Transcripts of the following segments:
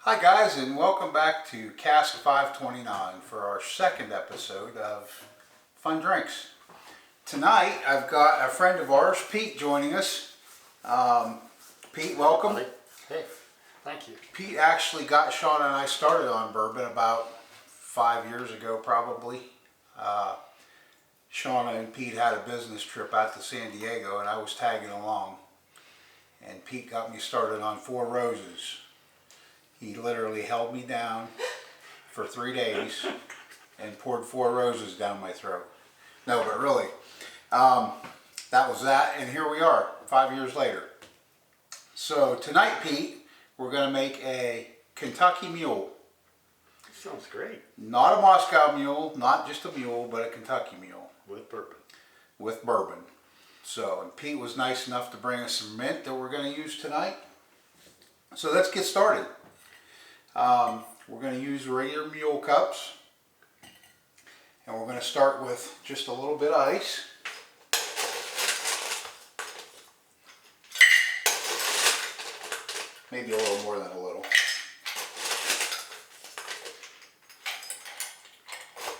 Hi guys, and welcome back to Cask 529 for our second episode of Fun Drinks. Tonight I've got a friend of ours, Pete, joining us. Pete, welcome. Hey, thank you. Pete actually got Sean and I started on bourbon about 5 years ago probably. Sean and Pete had a business trip out to San Diego and I was tagging along. And Pete got me started on Four Roses. He literally held me down for 3 days and poured Four Roses down my throat. No, but really, that was that, and here we are, 5 years later. So tonight, Pete, we're going to make a Kentucky Mule. Sounds great. Not a Moscow Mule, not just a mule, but a Kentucky Mule. With bourbon. With bourbon. So, and Pete was nice enough to bring us some mint that we're going to use tonight. So let's get started. We're going to use regular mule cups, and we're going to start with just a little bit of ice. Maybe a little more than a little.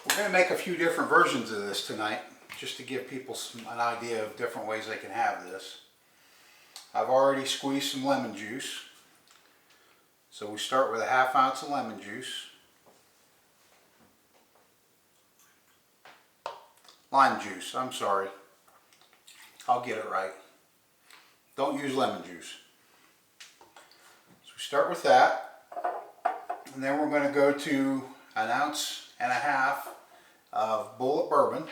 We're going to make a few different versions of this tonight, just to give people an idea of different ways they can have this. I've already squeezed some lemon juice. So we start with a ½ ounce of lemon juice. Lime juice, I'm sorry. I'll get it right. Don't use lemon juice. So we start with that. And then we're going to go to 1.5 ounces of Bulleit Bourbon.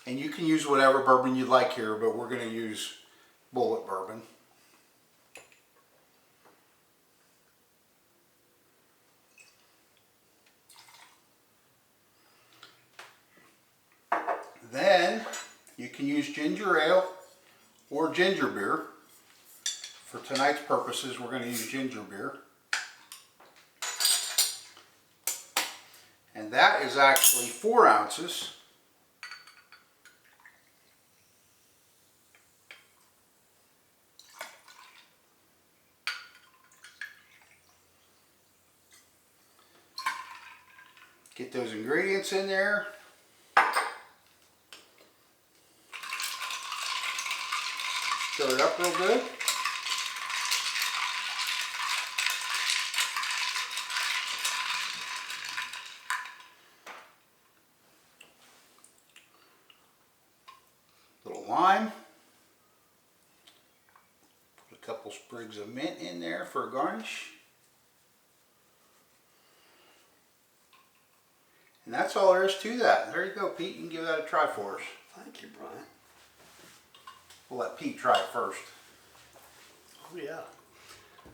And you can use whatever bourbon you'd like here, but we're going to use Bulleit Bourbon. Then you can use ginger ale or ginger beer. For tonight's purposes, we're going to use ginger beer. And that is actually 4 ounces. Get those ingredients in there. Stir it up real good. Little lime. Put a couple sprigs of mint in there for a garnish. And that's all there is to that. There you go, Pete. You can give that a try for us. Thank you, Brian. We'll let Pete try it first. Oh yeah.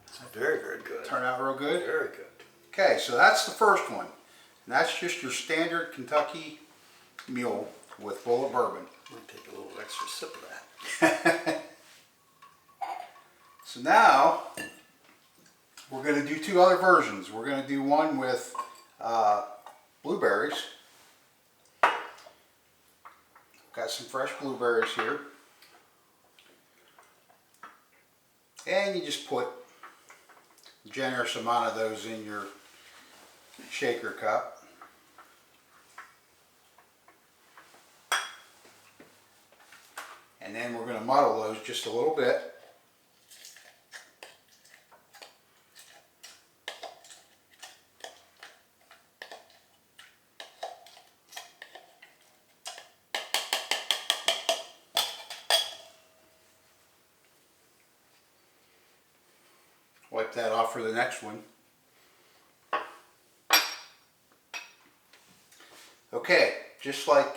It's very, very good. Turn out real good? Very good. Okay, so that's the first one. And that's just your standard Kentucky Mule with Bulleit Bourbon. I'm going to take a little extra sip of that. So now, we're going to do 2 other versions. We're going to do one with blueberries. Got some fresh blueberries here. And you just put a generous amount of those in your shaker cup. And then we're going to muddle those just a little bit. Wipe that off for the next one. Okay, just like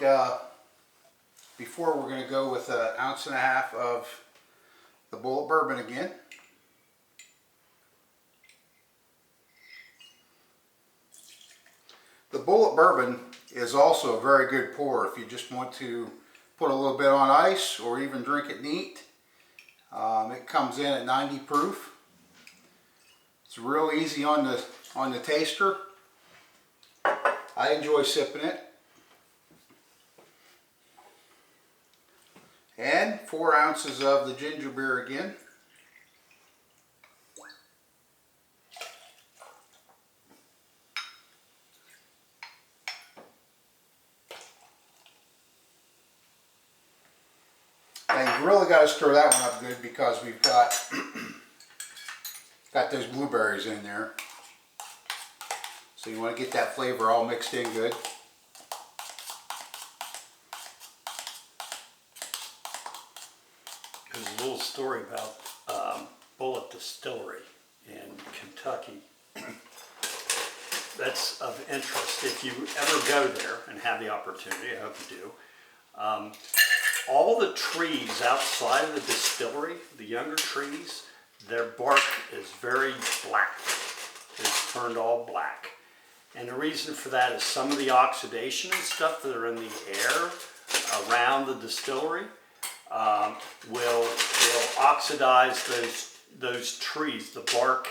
before, we're going to go with 1.5 ounces of the Bulleit Bourbon again. The Bulleit Bourbon is also a very good pour if you just want to put a little bit on ice or even drink it neat. It comes in at 90 proof. It's real easy on the taster. I enjoy sipping it. And 4 ounces of the ginger beer again. And you really got to stir that one up good because we've got those blueberries in there. So you want to get that flavor all mixed in good. There's a little story about Bulleit Distillery in Kentucky. That's of interest. If you ever go there and have the opportunity, I hope you do, all the trees outside of the distillery, the younger trees, their bark is very black. It's turned all black. And the reason for that is some of the oxidation and stuff that are in the air around the distillery will oxidize those trees, the bark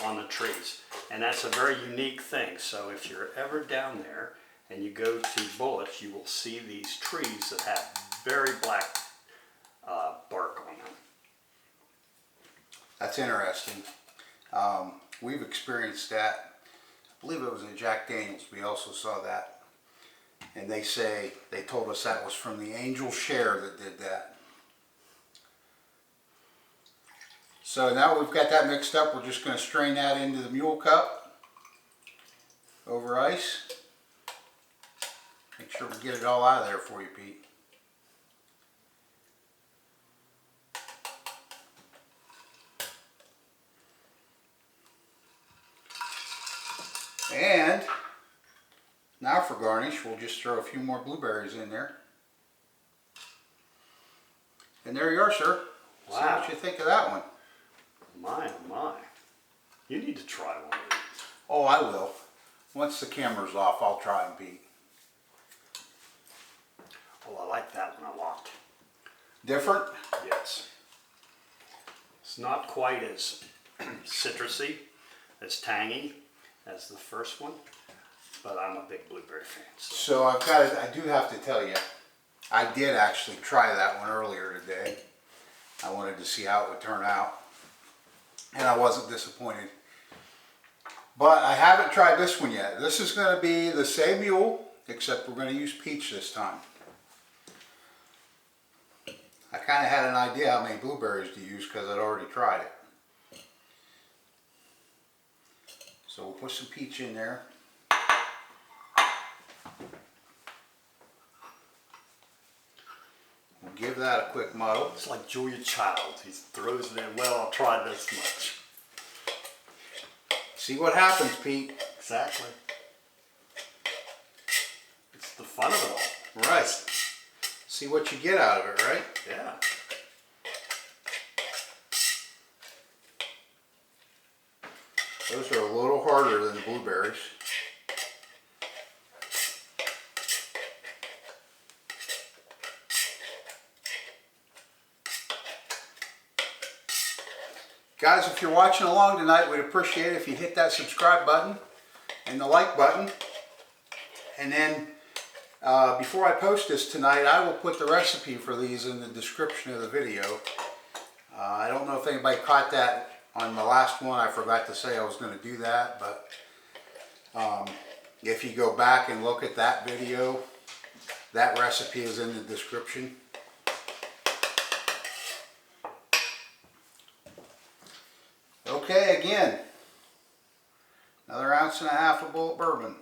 on the trees. And that's a very unique thing. So if you're ever down there and you go to Bulleit, you will see these trees that have very black bark on them. That's interesting. We've experienced that. I believe it was in Jack Daniels. We also saw that. And they told us that was from the angel share that did that. So now we've got that mixed up. We're just going to strain that into the mule cup over ice. Make sure we get it all out of there for you, Pete. And now for garnish, we'll just throw a few more blueberries in there. And there you are, sir. Wow. See what you think of that one. My, oh my. You need to try one of these. Oh, I will. Once the camera's off, I'll try them, Pete. Oh, I like that one a lot. Different? Yes. It's not quite as citrusy, as tangy as the first one, but I'm a big blueberry fan. So I do have to tell you, I did actually try that one earlier today. I wanted to see how it would turn out, and I wasn't disappointed. But I haven't tried this one yet. This is going to be the same mule, except we're going to use peach this time. I kind of had an idea how many blueberries to use because I'd already tried it. So we'll put some peach in there. We'll give that a quick muddle. It's like Julia Child. He throws it in, well, I'll try this much. See what happens, Pete. Exactly. It's the fun of it all. Right. See what you get out of it, right? Yeah. Those are a little harder than the blueberries. Guys, if you're watching along tonight, we'd appreciate it if you hit that subscribe button and the like button. And then before I post this tonight, I will put the recipe for these in the description of the video. I don't know if anybody caught that on the last one. I forgot to say I was going to do that, but if you go back and look at that video, that recipe is in the description. Okay, again, another 1.5 ounces of Bulleit bourbon.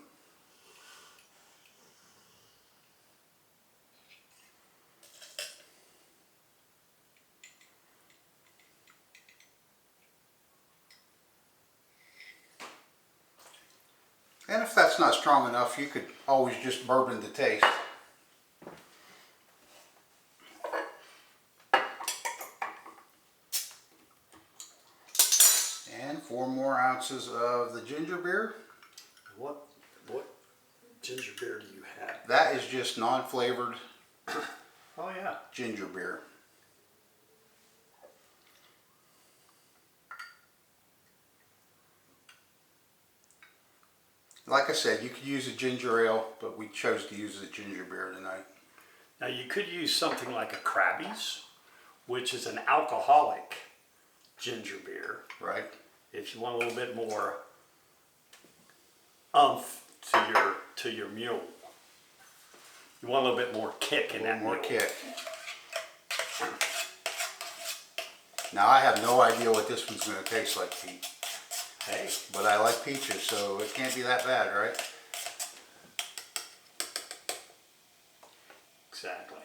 And if that's not strong enough, you could always just bourbon to taste. And 4 more ounces of the ginger beer. What ginger beer do you have? That is just non-flavored Oh yeah. ginger beer. Like I said, you could use a ginger ale, but we chose to use the ginger beer tonight. Now you could use something like a Krabby's, which is an alcoholic ginger beer. Right. If you want a little bit more to your mule. You want a little bit more kick in that More mule. kick. Now I have no idea what this one's going to taste like, Pete. Hey, But I like peaches, so it can't be that bad, right? exactly.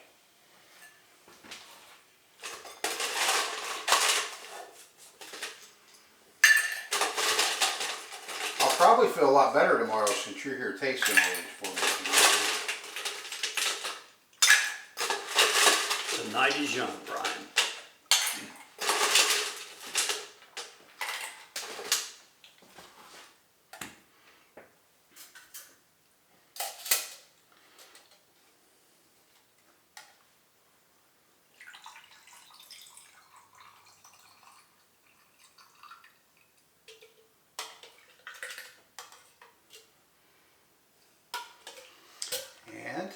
I'll probably feel a lot better tomorrow since you're here tasting all these for me. The night is young, Brian. And